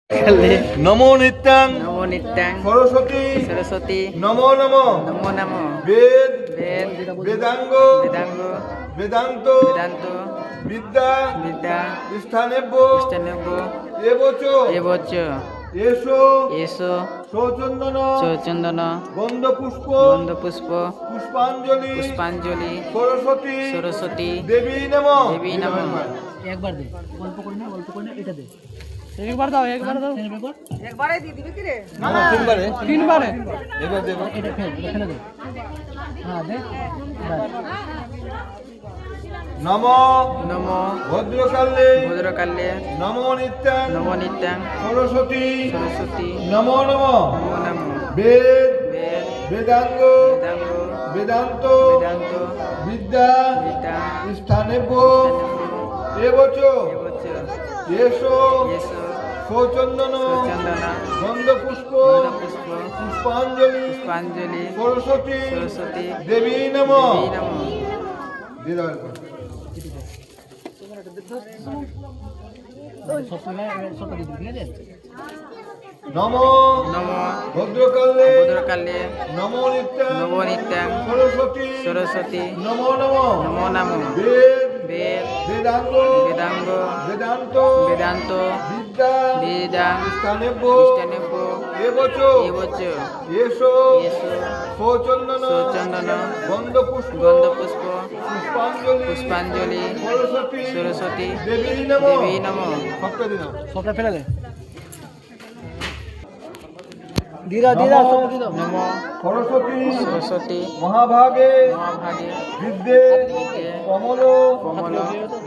নমো নিত্যাং নমো নিত্যাং সরস্বতী সরস্বতী নমো নমো নমো নমো বেদ বেদ বেদাঙ্গ বেদাঙ্গ বেদান্ত বেদান্ত বিদ্যা বিদ্যা স্থানেভ্য ইষ্টানেভ্য এবচ এবচ এসো এসো সৌচন্দন চন্দন গন্ধপুষ্প গন্ধপুষ্প পুষ্পাঞ্জলি পুষ্পাঞ্জলি সরস্বতী সরস্বতী দেবী নমঃ দেবী নমঃ। একবার দে, অল্প করে না এটা দে। একবার দাও। একবারে দিয়ে দিবি কি রে? না না তিনবারে তিনবারে এবার দেব এটা ফেলে দে। হ্যাঁ দে। ব্যাস। নমো নমো ভদ্রকালে ভদ্রকালে নমো নিত্যাং নমো নিত্যাং সরস্বতী সরস্বতী নমো নমো নমো নমো বেদ বেদ বেদাঙ্গ বেদাঙ্গ বেদান্ত বেদান্ত বিদ্যা বিদ্যা স্থানেভ্য এবচ এবচ এসো এসো সৌচন্দন চন্দন গন্ধপুষ্প গন্ধপুষ্প পুষ্পাঞ্জলি পুষ্পাঞ্জলি সরস্বতী সরস্বতী দেবী নমঃ দেবী নমঃ। দিয়ে দাও এরপর। সবটা দিয়ে দিবি, ঠিক আছে? নমো নমো ভদ্রকালে ভদ্রকালে নমো নিত্যাং নমো নিত্যাং সরস্বতী সরস্বতী নমো নমো নমো নমো বেদ বেদ বেদাঙ্গ বেদাঙ্গ বেদান্ত বেদান্ত বিদ্যা বিদ্যা স্থানেভ্য ইষ্টানেভ্য এবচ এবচ এসো এসো সৌচন্দন সৌচন্দন গন্ধপুষ্প গন্ধপুষ্প পুষ্পাঞ্জলি পুষ্পাঞ্জলি সরস্বতী সরস্বতী দেবী নমঃ দেবী নমঃ। সবটা দিলাম সবটা ফেলে দে। দিয়ে দাও, সবটা দিয়ে দাও। নমো সরস্বতী সরস্বতী মহাভাগে মহাভাগে বিদ্যে বিদ্যে কমল কমল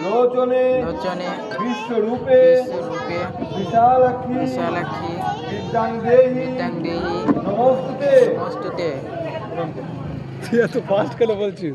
লোচনে লোচনে বিশ্বরূপে বিশ্বরূপে বিশালাক্ষী বিশালাক্ষী বিদ্যাং দেহি বিদ্যাং দেহি নমস্তুতে নমস্তুতে। তুই এত ফাস্ট করে বলছিস।